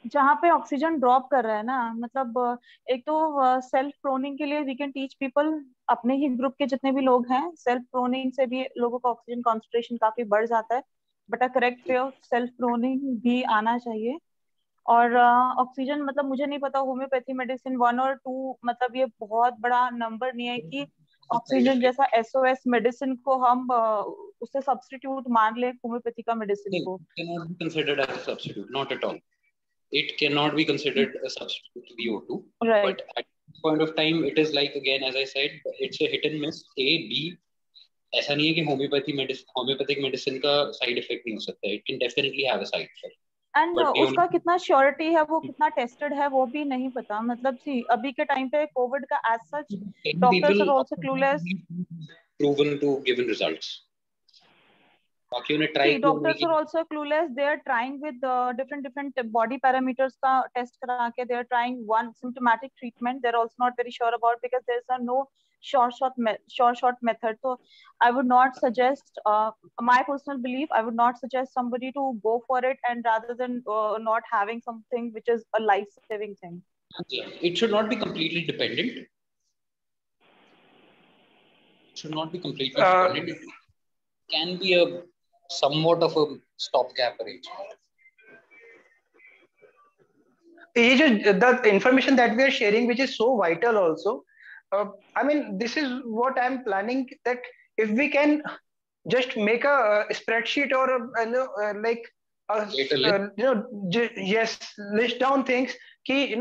जहाँ पे oxygen drop कर रहा है ना, मतलब एक तो सेल्फ प्रोनिंग के लिए वी कैन टीच पीपल, अपने ही ग्रुप के जितने भी लोग हैं, सेल्फ प्रोनिंग से भी लोगों का ऑक्सीजन कॉन्सेंट्रेशन काफी बढ़ जाता है, but a correct way of self proning भी आना चाहिए। और ऑक्सीजन मतलब मुझे नहीं पता होम्योपैथी मेडिसिन 1 और 2, मतलब ये बहुत बड़ा नंबर नहीं है कि साइड ऑक्सीजन इफेक्ट जैसा एसओएस मेडिसिन को हम उससे सब्स्टिट्यूट मान ले होम्योपैथी का मेडिसिन को। cannot be considered as a substitute, not at all. It cannot be considered a substitute to the O2. Right. But at this point of time, it is like, again, as I said, it's a hit and miss. A, B, ऐसा नहीं है कि homeopathic medicine का side effect नहीं हो सकता. It can definitely have a side effect. And but the उसका कितना श्योरिटी है, वो कितना टेस्टेड है, वो भी नहीं पता। मतलब सी अभी के टाइम पे कोविड का as such only doctors are people also clueless. proven to given results. बाकी उन्हें ट्राई See, किया नहीं doctors कि are also clueless. They are trying with different body parameters का test करा के they are trying one symptomatic treatment. They're also not very sure about, because there is a no short method. So I would not suggest, my personal belief, I would not suggest somebody to go for it, and rather than not having something which is a life saving thing. it should not be completely dependent. It should not be completely dependent. It can be a somewhat of a stopgap arrangement. ये जो the information that we are sharing, which is so vital also, I mean, this is what I'm planning, that if we can just make a spreadsheet or like Data list. yes, list down things ki,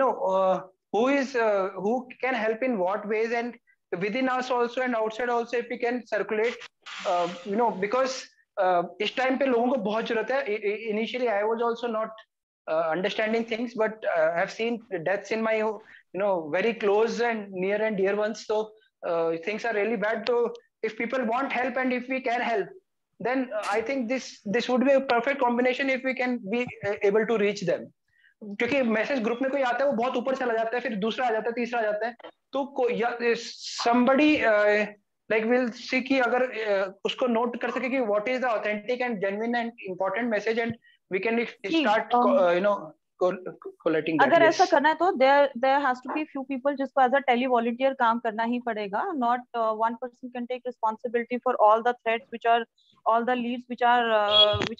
who can help in what ways, and within us also and outside also, if we can circulate, because इस time पे लोगों को बहुत जरूरत है. Initially I was also not understanding things, but I have seen deaths in my very close and near and dear ones. So things are really bad. So if people want help and if we can help, then I think this would be a perfect combination if we can be able to reach them. क्योंकि message group में कोई आता है वो बहुत ऊपर चला जाता है, फिर दूसरा आ जाता है, तीसरा आ जाता है, तो somebody like will see कि अगर उसको नोट कर सके कि what is the authentic and genuine and important message, and we can start collating that. अगर Yes. ऐसा करना है तो there has to be few people जिसको एज अ टेली वॉलंटियर काम करना ही पड़ेगा. Not one person can take responsibility for all the threads which are, all the leads which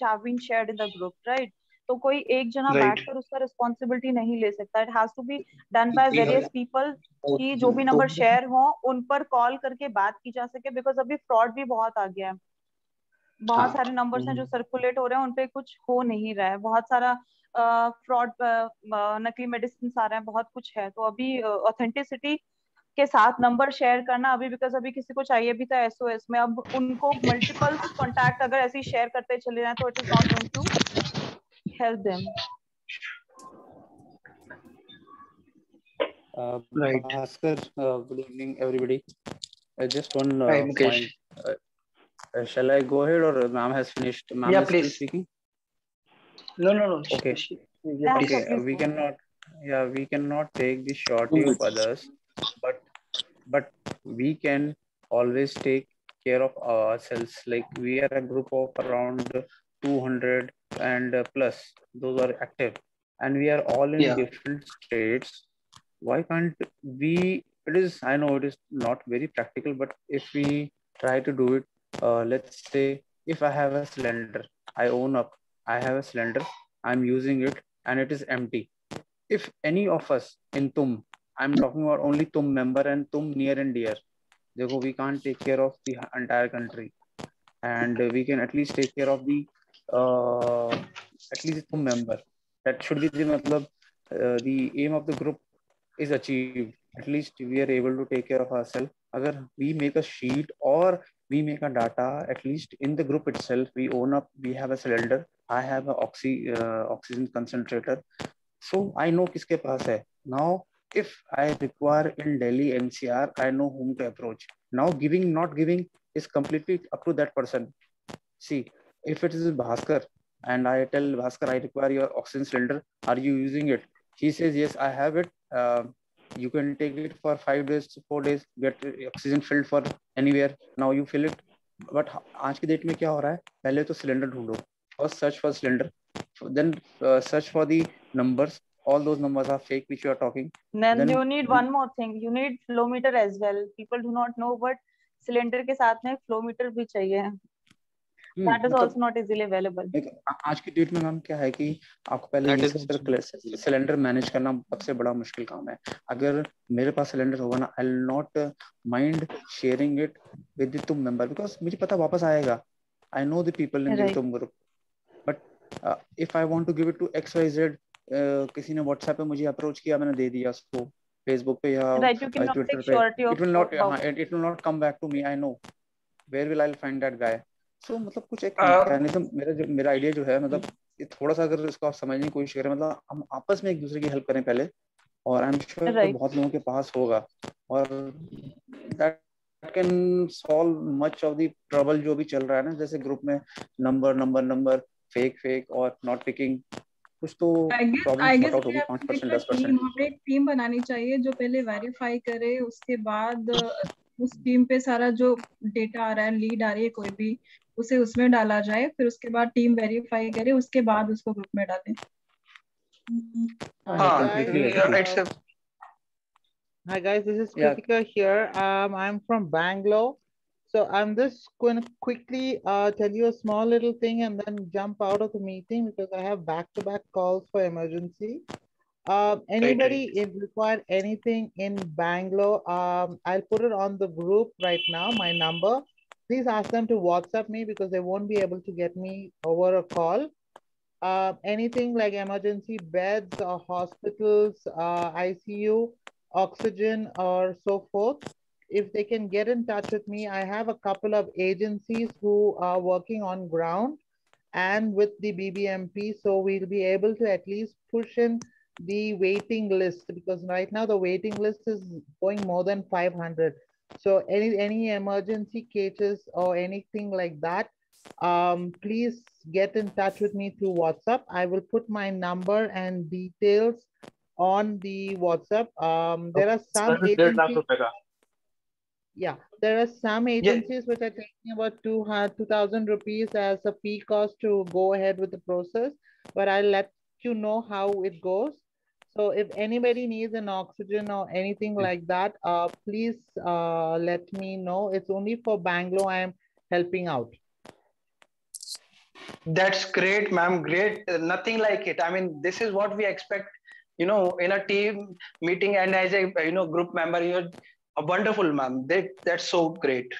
have been shared in the group, right? तो कोई एक जना Right. बैठकर उसका रिस्पॉन्सिबिलिटी नहीं ले सकता. It has to be done by various people, कि जो भी नंबर शेयर हो उन पर कॉल करके बात की जा सके, बिकॉज अभी फ्रॉड भी बहुत आ गया है. बहुत सारे नंबर्स हैं जो सर्कुलेट हो रहे हैं, उनपे कुछ हो नहीं रहा है. बहुत सारा फ्रॉड, नकली मेडिसिन आ रहे हैं, बहुत कुछ है. तो अभी ऑथेंटिसिटी के साथ नंबर शेयर करना अभी, बिकॉज अभी किसी को चाहिए भी था एसओएस में, अब उनको मल्टीपल कॉन्टैक्ट अगर ऐसे ही शेयर करते चले जाए तो it is not going to help them. Right. Bhaskar, good evening, everybody. Just one Hi, Mukesh. point. Shall I go ahead, or ma'am has finished? Ma'am Yeah, is still please. speaking? No. Okay. Yeah, Okay. please We go. cannot. Yeah, we cannot take the shorty of others, but we can always take care of ourselves. Like, we are a group of around 200 and plus. Those are active, and we are all in different states. Why can't we? It is, I know it is not very practical, but if we try to do it, let's say if I have a cylinder, I own up, I have a cylinder, I'm using it and it is empty. If any of us in TUM, I'm talking about only TUM member and TUM near and dear, we can't take care of the entire country, and we can at least take care of the at least TUM member. That should be the matlab, the aim of the group is achieved. At least we are able to take care of ourselves. Agar we make a sheet or we make a data, at least in the group itself, we own up, we have a cylinder, I have an oxygen concentrator. So I know kiske paas hai. Now, if I require in Delhi NCR, I know whom to approach. Now, giving, not giving is completely up to that person. See, if it is Bhaskar and I tell Bhaskar, I require your oxygen cylinder, are you using it? He says, yes, I have it. You can take it for 5 days, 4 days, get oxygen filled for anywhere. Now you fill it. But आज की date में क्या हो रहा है? पहले तो cylinder ढूंढो. First search for cylinder, then search for the numbers, all those numbers are fake which you are talking, Then then you need one more thing. You need flow meter as well. People do not know, but cylinder के साथ में flow meter भी चाहिए. That is मतलब also not easily available. आज की date में ma'am क्या है कि आपको पहले ये सिलेंडर मैनेज करना सबसे बड़ा मुश्किल काम है. अगर मेरे पास सिलेंडर होगा ना, I will not mind sharing it with the team member, because मुझे पता वापस आएगा. I know the people in the team group, but if I want to give it to XYZ, किसी ने व्हाट्सएप पे मुझे अप्रोच किया, मैंने दे दिया उसको, फेसबुक पे या ट्विटर पे, it will not come back to me. I know where will I find that guy. So मतलब कुछ एक मैकेनिज्म, मेरा आइडिया जो है, मतलब ये थोड़ा सा अगर इसको आप समझने की कोशिश करें, मतलब हम आपस में एक दूसरे की हेल्प करें पहले, और आई एम श्योर बहुत लोगों के पास होगा, और that can solve much of the trouble जो भी चल रहा है ना, जैसे ग्रुप में नंबर फेक और नॉट पिकिंग, कुछ तो प्रॉब्लम सॉर्ट आउट होगी 5% 10%. हमें एक टीम बनानी चाहिए जो पहले वेरीफाई करे, उसके बाद उस टीम पे सारा जो डेटा आ रहा है, लीड आ रही है कोई भी, उसे उसमें डाला जाए, फिर उसके बाद टीम वेरीफाई करे, उसके बाद उसको ग्रुप में डालें. Hi guys, this is Kritika here. I'm from Bangalore. So I'm just going to quickly tell you a small little thing and then jump out of the meeting because I have back-to-back calls for emergency. Anybody require anything in Bangalore, I'll put it on the group right now, my number. Please ask them to WhatsApp me because they won't be able to get me over a call. Anything like emergency beds or hospitals, ICU, oxygen or so forth, if they can get in touch with me. I have a couple of agencies who are working on ground and with the BBMP, so we'll be able to at least push in the waiting list, because right now the waiting list is going more than 500. So any emergency cases or anything like that, please get in touch with me through WhatsApp. I will put my number and details on the WhatsApp. There are some agencies, there are some agencies which are taking about 2,000 rupees as a fee cost to go ahead with the process, but I'll let you know how it goes. So if anybody needs an oxygen or anything like that, please let me know. It's only for Bangalore I am helping out. That's great, ma'am. Great. Nothing like it. I mean, this is what we expect, in a team meeting, and as a group member, you're a wonderful, ma'am. That's so great.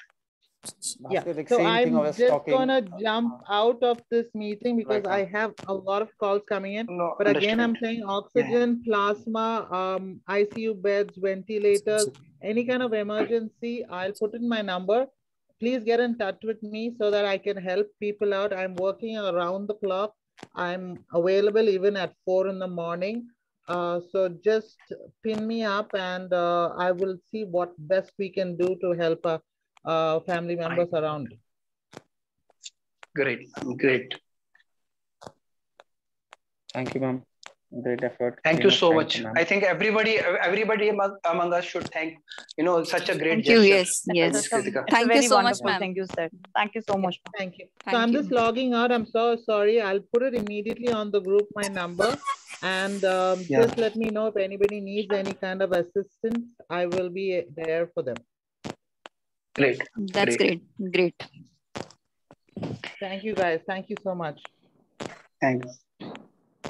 Yeah, so I'm just gonna jump out of this meeting because I have a lot of calls coming in. But again, I'm saying oxygen, plasma, ICU beds, ventilators, any kind of emergency, I'll put in my number. Please get in touch with me so that I can help people out. I'm working around the clock. I'm available even at 4 in the morning. So just pin me up and I will see what best we can do to help family members around. Great. Thank you, ma'am. Great effort. Thank you so much. I think everybody among us should thank, such a great gesture. Yes. Thank you so much, ma'am. Thank you, sir. Thank you so much. Thank you. So I'm just logging out. I'm so sorry. I'll put it immediately on the group, my number. And just let me know if anybody needs any kind of assistance. I will be there for them. Great. That's great. Thank you, guys. Thank you so much. Thanks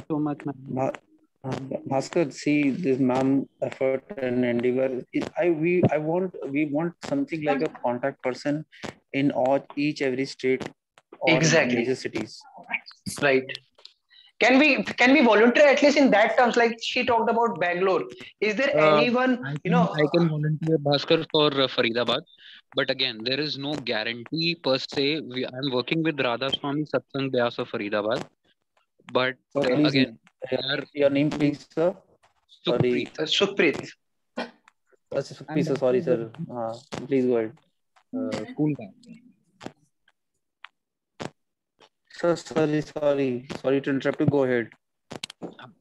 so much, ma'am. Bhaskar, see this ma'am effort and endeavor. We want something like a contact person in each every state or major cities. Right. Can we volunteer at least in that terms? Like she talked about Bangalore. Is there anyone I can volunteer, Bhaskar, for Faridabad. But again, there is no guarantee per se. I'm working with Radha Swami Satsang Vyas of Faridabad. But again, your name, please, sir. Sukhpreet. Sukhpreet, sir. Sorry, sir. Please go ahead. School guy. Sir, sorry to interrupt you. Go ahead.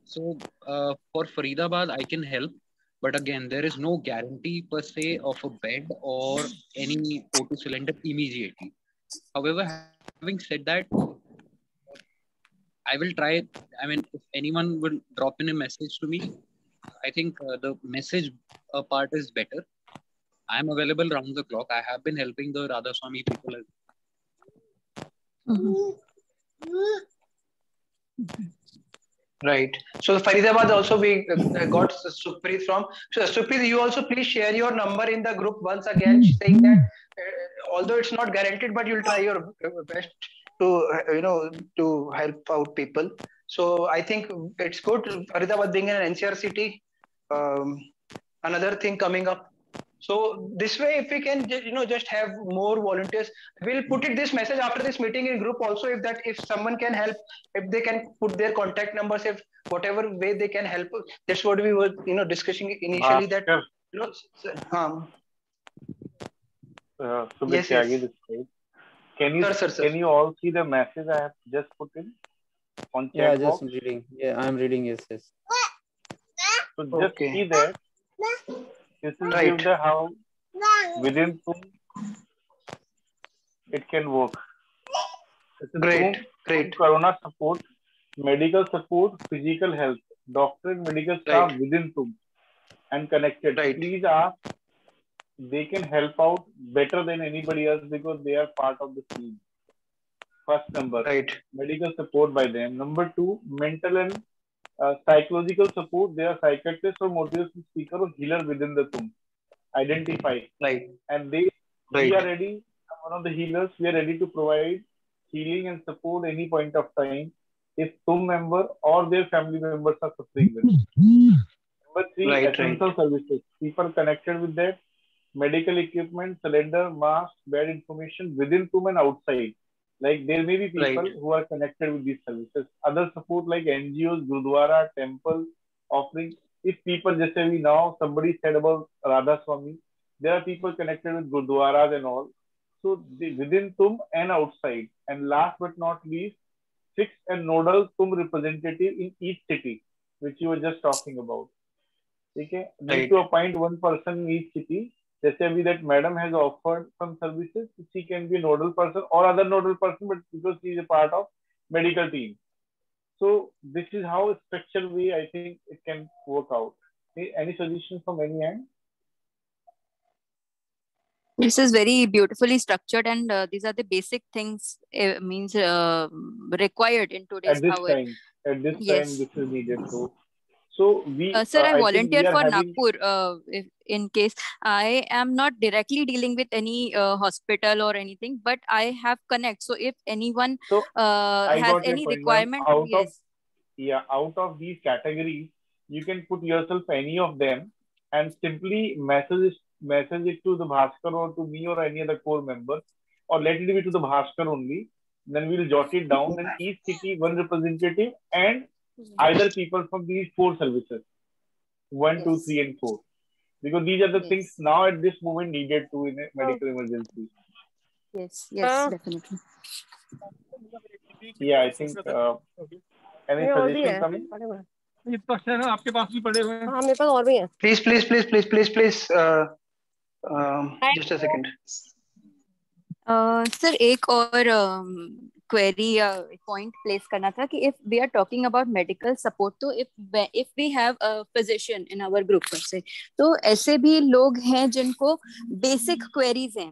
So for Faridabad, I can help. But again, there is no guarantee per se of a bed or any O2 cylinder immediately. However, having said that, I will try. I mean, if anyone will drop in a message to me, I think the message part is better. I am available round the clock. I have been helping the Radha Swami people as Right. So Faridabad also we got Supreet from. So Supreet, you also please share your number in the group once again, saying that although it's not guaranteed, but you'll try your best to to help out people. So I think it's good. Faridabad being an NCR city, um, another thing coming up. So this way, if we can, just have more volunteers, we'll put it this message after this meeting in group also. If someone can help, if they can put their contact numbers, if whatever way they can help, that's what we were discussing initially. That Bhaskar, you know, Sumit yes, Tyagi yes, this side. Can you sir. can you all see the message I have just put in on Yeah, chat just box? reading. Yeah, I'm reading. Yes, yes. So just Okay, see that this is give right, the how within TUM it can work. It's a great, TUM great, Corona support, medical support, physical health, doctor and medical right, staff within TUM and connected. right, Please ask. They can help out better than anybody else because they are part of the team. First number, right, medical support by them. Number two, mental and psychological support. They are psychiatrists or motivational speaker or healer within the TUM. Identify. right, And we are right, ready, one of the healers, we are ready to provide healing and support any point of time if TUM member or their family members are suffering with. Number three, right, right, essential services. People connected with that medical equipment, cylinder, mask, bed information within TUM and outside. Like there may be people right, who are connected with these services. Other support like NGOs, Gurdwara, temple, offering. If people, just say we now, somebody said about Radha Swami, there are people connected with Gurdwaras and all. So within TUM and outside. And last but not least, fixed and nodal TUM representative in each city, which you were just talking about. Okay, need right. to appoint one person in each city. जैसे अभी that madam has offered some services, she can be a nodal person or other nodal person, but because she is a part of medical team. So this is how a structured way I think it can work out. Any suggestions from any end? This is very beautifully structured, and these are the basic things means required in today's At this hour. time, at this time, Yes. this is needed. So we, Sir, I I think volunteer we are for having. Nagpur. If, in case I am not directly dealing with any hospital or anything, but I have connect. So if anyone So I has got your any point, madam. requirement, Out yes, of these categories, you can put yourself any of them and simply message it to the Bhaskar or to me or any other core member, or let it be to the Bhaskar only. Then we'll jot it down. Then each city one representative and either people from these four services, one, two, yes, three, and four. Because these are the things yes, now at this moment needed to in a medical emergency. yes, yes, definitely. Yeah, I think any suggestion coming? Please, please, please, please, please, please. Just a second. Sir एक और query या point place करना था कि if we are talking about medical support, तो if we have a physician in our group से, तो ऐसे भी लोग हैं जिनको बेसिक क्वेरीज हैं.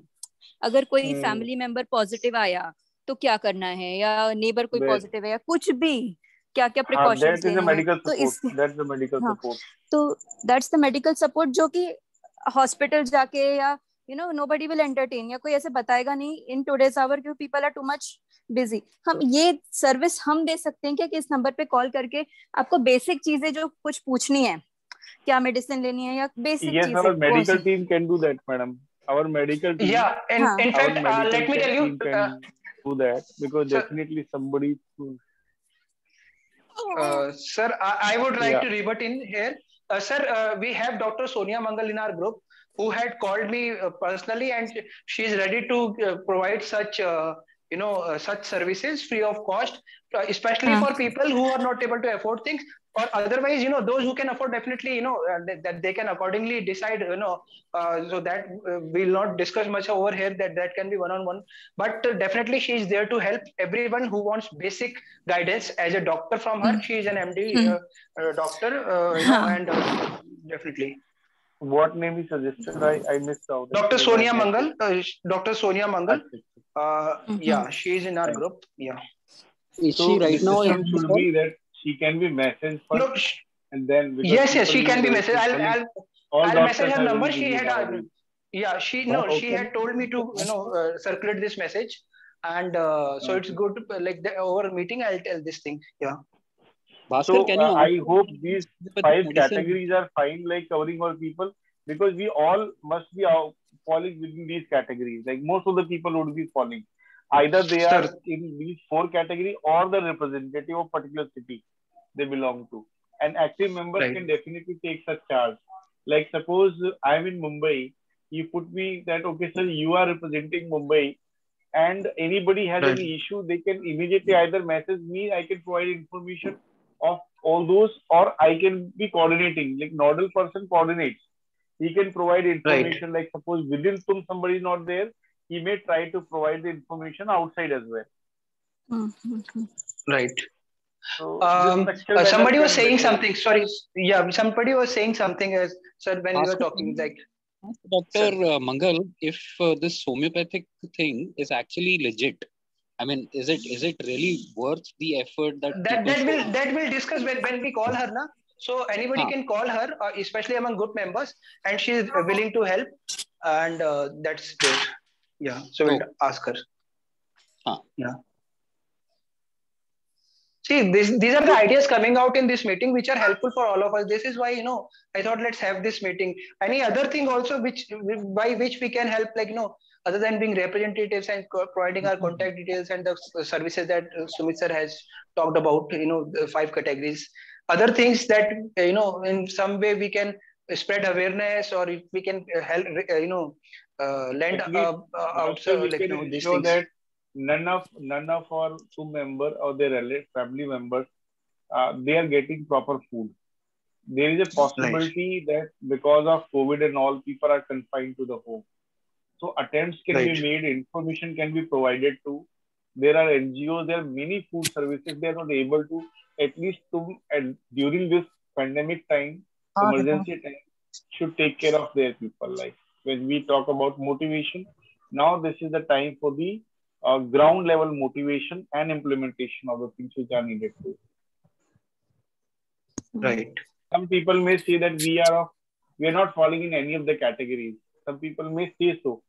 अगर कोई फैमिली मेंबर पॉजिटिव आया तो क्या करना है, या नेबर कोई पॉजिटिव है, या कुछ भी क्या क्या प्रिकॉशंस That is a लेने हैं, medical तो support. इस That's the medical हाँ, support. तो दैट्स द मेडिकल सपोर्ट जो कि हॉस्पिटल जाके या nobody will entertain, या कोई ऐसे बताएगा नहीं इन टुडेज आवर क्योंकि people are too much busy. हम ये सर्विस हम दे सकते हैं क्या कि इस नंबर पे कॉल करके आपको बेसिक चीजें जो कुछ पूछनी है, क्या मेडिसिन लेनी है या बेसिक Yes, चीजें our medical team can do that, madam. Our medical team, Yeah, and हाँ, in our fact, medical let me tell you, team can do that because sir, definitely somebody. sir, I would like Yeah. to rebut in here. Sir, we have Dr. Sonia Mangal in our group who had called me personally, and she is ready to provide such such services free of cost, especially for people who are not able to afford things, or otherwise, those who can afford, definitely, that they can accordingly decide, so that we'll not discuss much over here, that can be one on one. But definitely she is there to help everyone who wants basic guidance as a doctor from her. She is an MD doctor, and definitely. What name is suggested? I missed out. Dr. Actually, my Sonia network. Mangal. Dr. Sonia Mangal. Yeah, she is in our Right. group. Yeah. Is she So right the now system in this should call? be that she can be messaged first, No. and then because Yes, people she will can be messaged. all, I'll message doctors her are very number. She busy had nowadays. yeah, she Bhaskar, had told me to circulate this message, and so it's Okay. good to, like, over a meeting I'll tell this thing. Yeah. Bhaskar, So can you I answer hope me these with five medicine? categories are fine, like covering all people, because we all must be falling within these categories. Like most of the people would be falling. Either they are Sir. in these four category or the representative of particular city they belong to. And active members Right. can definitely take such charge. Like suppose I'm in Mumbai, you put me that okay, sir, you are representing Mumbai, and anybody has Right. any issue, they can immediately either message me, I can provide information of all those, or I can be coordinating, like nodal person coordinates. He can provide Right. information, like suppose within TUM somebody is not there, he may try to provide the information outside as well. Right. So this structure better Somebody was can saying better. something. Sorry. Yeah, somebody was saying something, as sir, when you were Bhaskar, talking, like, ask Dr. sir. Mangal if this homeopathic thing is actually legit. I mean, is it really worth the effort that that people that should? will that will discuss when we call her, na. So anybody Huh, can call her, especially among group members, and she is willing to help, and that's there. Yeah, so we'll okay. ask her. Huh. Yeah. See, these are the ideas coming out in this meeting, which are helpful for all of us. This is why, I thought, let's have this meeting. Any other thing also which, by which we can help, like, other than being representatives and providing our contact details and the services that Sumit sir has talked about, the five categories. Other things that, in some way we can spread awareness, or if we can help, lend At least, out, Bhaskar, we like, can these ensure things. that none of our two member or their family members, they are getting proper food. There is a Right. possibility that because of COVID and all, people are confined to the home. So attempts can be Right. made, information can be provided to. There are NGOs, there are many food services. They are not able to, at least to, and during this pandemic time, emergency time, should take care of their people. Like when we talk about motivation, now this is the time for the ground level motivation and implementation of the things which are needed to. Right. Some people may say that we are not falling in any of the categories. Some people may say so.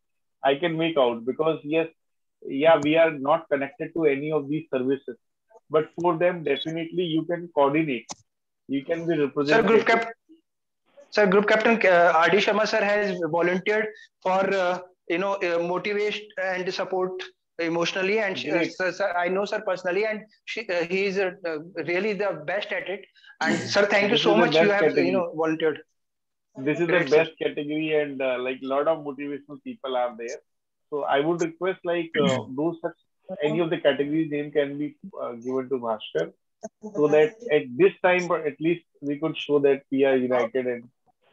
I can make out because yes, yeah, we are not connected to any of these services. But for them, definitely you can coordinate. You can be Sir, representative. Group Captain RD Sharma sir has volunteered for motivation and support emotionally, and Great. sir, I know sir personally, and he is really the best at it. And sir, thank you This so is the much. You best have category. volunteered. This is the Great, sir. best category, and like lot of motivational people are there. So I would request like those such any of the categories name can be given to Bhaskar so that at this time, but at least we could show that we are united and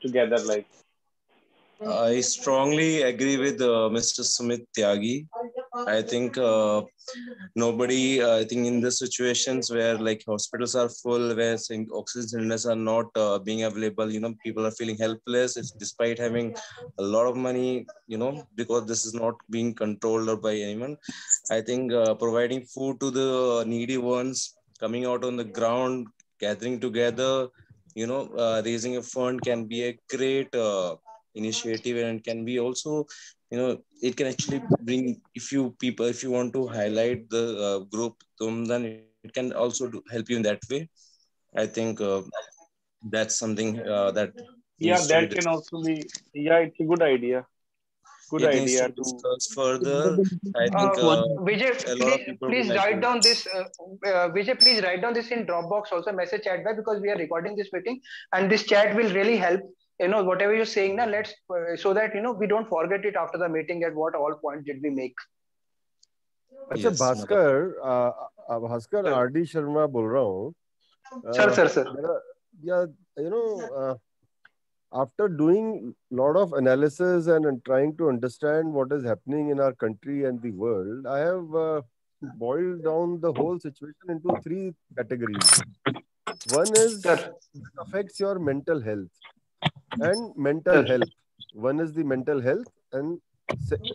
together. Like I strongly agree with Mr. Sumit Tyagi. I think nobody, I think in the situations where like hospitals are full, where oxygen cylinders are not being available, people are feeling helpless if, despite having a lot of money, because this is not being controlled or by anyone. I think providing food to the needy ones, coming out on the ground, gathering together, raising a fund can be a great initiative, and can be also, it can actually bring, if you want to highlight the group, then it can also help you in that way. I think that's something that yeah, needs to be that can discussed. also be yeah, it's a good idea. Good It needs to idea be to discussed further. I think Vijay, a lot of people will please like write to. down this. Vijay, please write down this in Dropbox, also message chat by, because we are recording this meeting, and this chat will really help. Whatever you're saying now, let's so that we don't forget it after the meeting. At what all points did we make? अच्छा Yes, मतलब Bhaskar, Bhaskar sir R D Sharma बोल रहा हूँ. Sir sir sir मेरा, yeah, you know, after doing lot of analysis and trying to understand what is happening in our country and the world, I have boiled down the whole situation into three categories. One is sir that affects your mental health and mental sir health. One is the mental health, and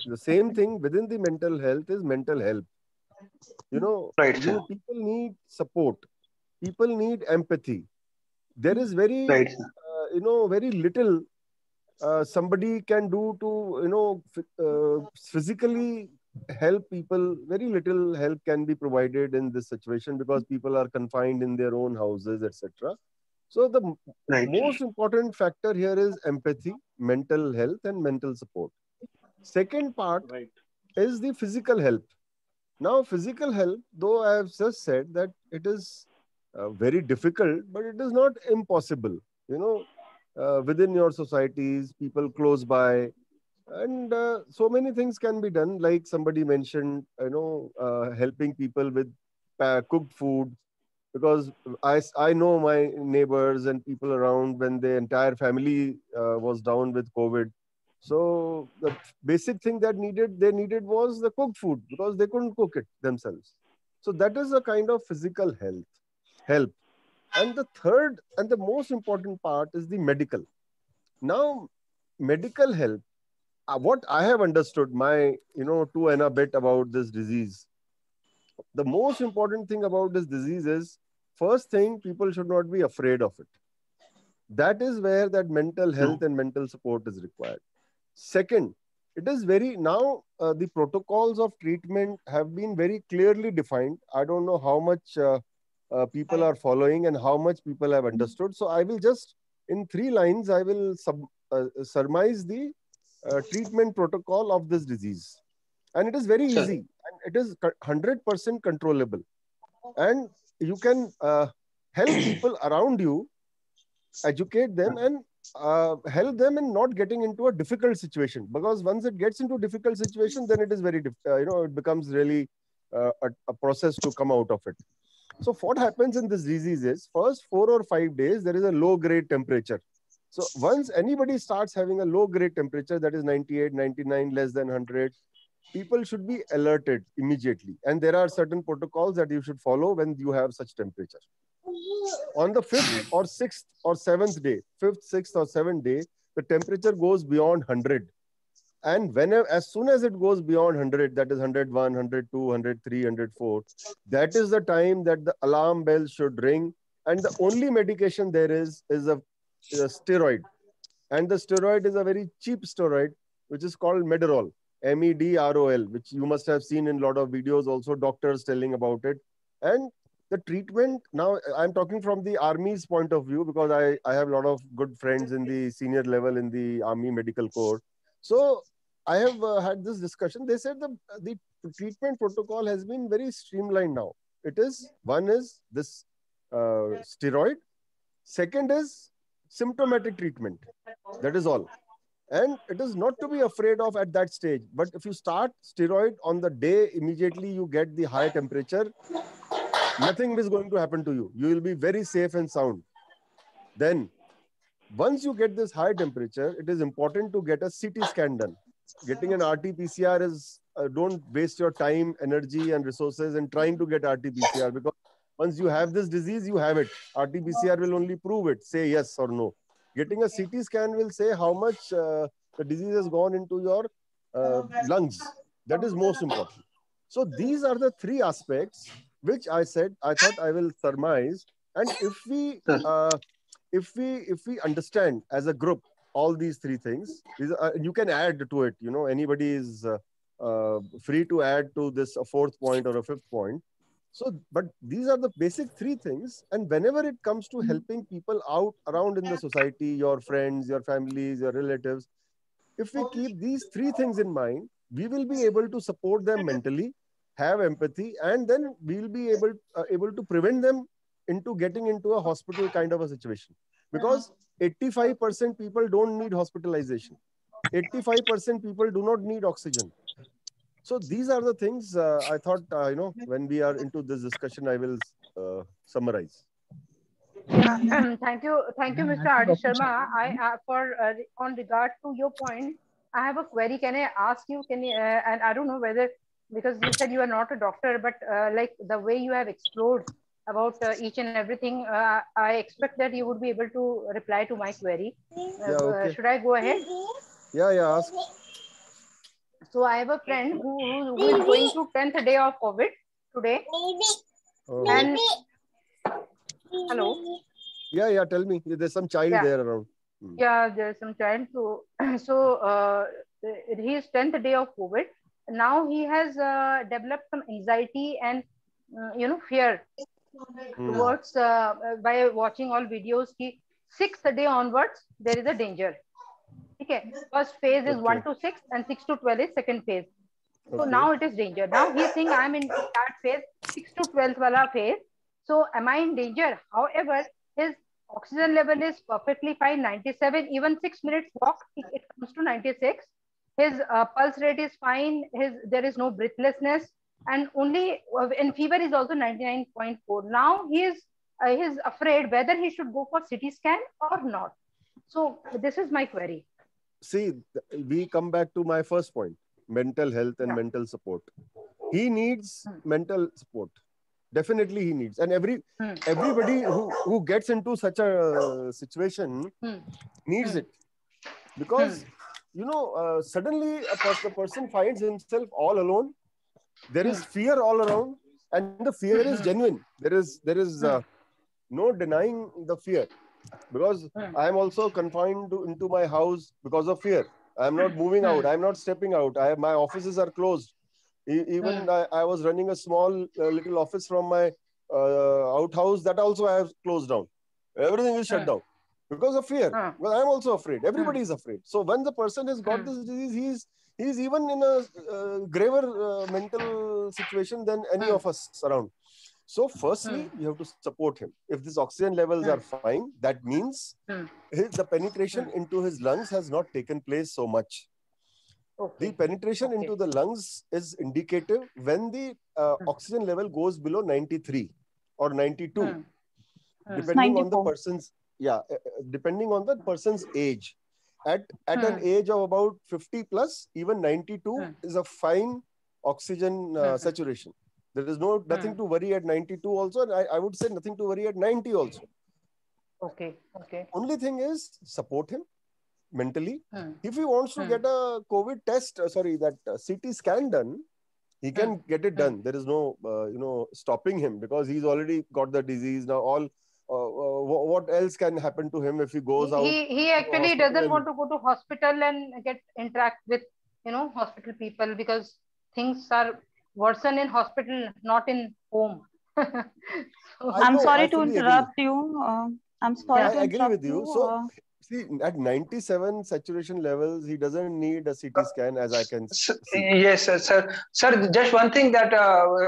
the same thing within the mental health is mental health. You know, right sir people need support. People need empathy. There is very, right sir very little somebody can do to, physically help people. Very little help can be provided in this situation because people are confined in their own houses, etc. So the right most important factor here is empathy, mental health, and mental support. Second part Right. is the physical health. Now, physical health, though I have just said that it is very difficult, but it is not impossible. You know, within your societies, people close by, and so many things can be done. Like somebody mentioned, helping people with cooked food, because I know my neighbors and people around when the entire family was down with COVID. So the basic thing that they needed was the cooked food because they couldn't cook it themselves. So that is a kind of physical health help. And the third and the most important part is the medical. Now, medical help. What I have understood, my two and a bit about this disease, the most important thing about this disease is, first thing, people should not be afraid of it. That is where that mental health and mental support is required. Second, it is very now the protocols of treatment have been very clearly defined. I don't know how much people are following and how much people have understood. So I will just, in 3 lines, I will surmise the treatment protocol of this disease. And it is very sir easy and it is 100% controllable. And you can help people around you, educate them, and help them in not getting into a difficult situation, because once it gets into a difficult situation, then it is very it becomes really a process to come out of it. So what happens in this disease is, first 4 or 5 days there is a low grade temperature. So once anybody starts having a low grade temperature, that is 98, 99, less than 100, people should be alerted immediately, and there are certain protocols that you should follow when you have such temperature. On the fifth, sixth, or seventh day, the temperature goes beyond 100. And whenever, as soon as it goes beyond 100, that is 101, 102, 103, 104, that is the time that the alarm bell should ring. And the only medication there is a steroid. And the steroid is a very cheap steroid, which is called Medrol, Medrol, which you must have seen in a lot of videos, also doctors telling about it. And the treatment, now I'm talking from the army's point of view, because I have a lot of good friends in the senior level in the army medical corps. So I have had this discussion. They said the treatment protocol has been very streamlined now. It is, one is this steroid. Second is symptomatic treatment. That is all. And it is not to be afraid of at that stage. But if you start steroid on the day immediately you get the high temperature, nothing is going to happen to you. You will be very safe and sound. Then, once you get this high temperature, it is important to get a CT scan done. Getting an RT-PCR is, don't waste your time, energy, and resources in trying to get RT-PCR, because once you have this disease, you have it. RT-PCR will only prove it, say yes or no. Getting a CT scan will say how much the disease has gone into your lungs. That is most important. So these are the three aspects which I thought I will surmise. And sir if we understand as a group all these three things, you can add to it. Anybody is free to add to this a fourth point or a fifth point. So, but these are the basic three things. And whenever it comes to helping people out around in the society, your friends, your families, your relatives, if we keep these three things in mind, we will be able to support them mentally, have empathy, and then we will be able to prevent them into getting into a hospital kind of a situation. Because 85% people don't need hospitalization. 85% people do not need oxygen. So these are the things I thought, when we are into this discussion, I will summarize. Yeah, thank you, Mr. R.D. Sharma. On regard to your point, I have a query. Can I ask you? And I don't know whether, because you said you are not a doctor, but like the way you have explored about each and everything, I expect that you would be able to reply to my query. Yeah, okay. Should I go ahead? Yeah, ask. So I have a friend who is going to 10th day of COVID today. Oh. And hello. Yeah. Tell me. There's some child there around. Yeah, there's some child. So he is 10th day of COVID. Now he has developed some anxiety and fear towards by watching all videos. 6th day onwards there is a danger. Okay, first phase is 1 to 6 and 6 to 12 is second phase. So now it is danger. Now he's saying I'm in that phase, 6 to 12 wala phase. So am I in danger? However, his oxygen level is perfectly fine, 97. Even 6 minutes walk, it comes to 96. His pulse rate is fine. There is no breathlessness, and only and fever is also 99.4. Now he is afraid whether he should go for CT scan or not. So this is my query. See, we come back to my first point: mental health and mental support. He needs mental support. Definitely he needs. And everybody who gets into such a situation needs it. Because, suddenly the person finds himself all alone. There is fear all around, and the fear is genuine. There is no denying the fear. Because I am also confined into my house because of fear. I am not moving out. I am not stepping out. My offices are closed. Even I was running a small little office from my outhouse. That also I have closed down. Everything is shut down because of fear. Well, I am also afraid. Everybody is afraid. So when the person has got this disease, he's even in a graver mental situation than any of us around. So firstly, you have to support him. If these oxygen levels are fine, that means the penetration into his lungs has not taken place so much. The penetration into the lungs is indicative when the oxygen level goes below 93 or 92, depending on the person's depending on the person's age. At an age of about 50 plus, even 92 is a fine oxygen saturation. There is nothing to worry at 92 also, and I would say nothing to worry at 90 also. Okay. Only thing is support him mentally. If he wants to get a COVID test, that CT scan done, he can get it done. There is no, stopping him because he's already got the disease now. What else can happen to him if he goes out? He actually doesn't want to go to hospital and interact with hospital people because things are worsen in hospital, not in home. I'm sorry to interrupt you. I'm sorry to agree with interrupt you. So, see, at 97 saturation levels, he doesn't need a CT scan, as I can see. Yes, sir. Sir, just one thing that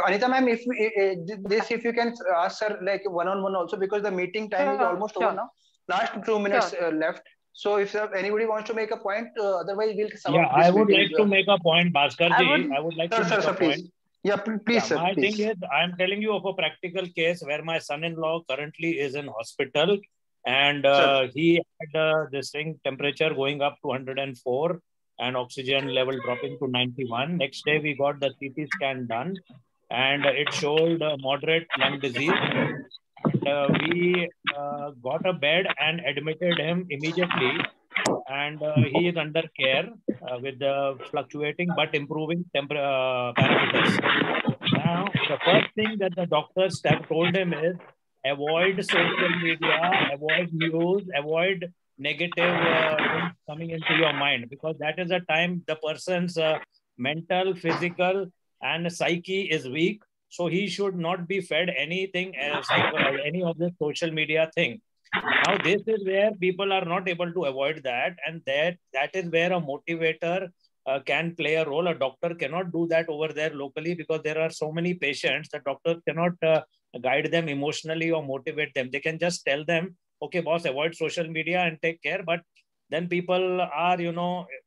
Anita ma'am, if you can ask sir like one-on-one also, because the meeting time is almost over now. Last 2 minutes left. So if anybody wants to make a point, otherwise we'll sum up this I would like to make a point, Bhaskar ji. I would like to make a point. Yeah, please, sir. My thing is, I'm telling you of a practical case where my son-in-law currently is in hospital, and he had this thing, temperature going up to 104 and oxygen level dropping to 91. Next day, we got the CT scan done, and it showed moderate lung disease. And we got a bed and admitted him immediately. And he is under care with the fluctuating but improving parameters. Now, the first thing that the doctors have told him is avoid social media, avoid news, avoid negative things coming into your mind, because that is a time the person's mental, physical, and psyche is weak. So he should not be fed anything, any of the social media thing. Now, this is where people are not able to avoid that, and that is where a motivator can play a role. A doctor cannot do that over there locally because there are so many patients. The doctor cannot guide them emotionally or motivate them. They can just tell them, okay, boss, avoid social media and take care. But then people are,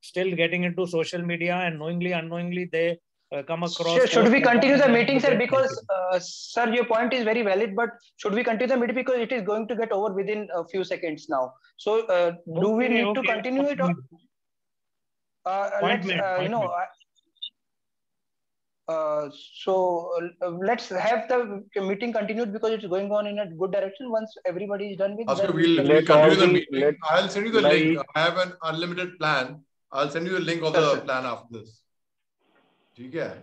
still getting into social media, and knowingly, unknowingly, they come across. Should we continue the meeting, sir? Because, sir, your point is very valid, but should we continue the meeting because it is going to get over within a few seconds now? So, do we need to continue it? Or, let's, you know, let's have the meeting continued because it's going on in a good direction. Once everybody is done with, Oscar, then we'll continue the meeting. I'll send you the link. I have an unlimited plan. I'll send you a link of the plan after this.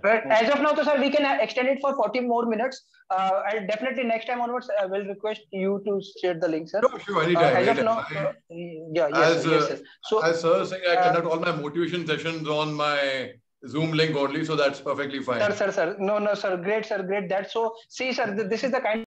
But as of now, sir, we can extend it for 40 more minutes. And definitely next time onwards, I will request you to share the link, sir. Sure, anytime. As of now, yeah, yes, sir. So, as sir is saying, I conduct all my motivation sessions on my Zoom link only, so that's perfectly fine. Sir. No, sir. Great, sir. Great. That's so. See, sir, this is the kind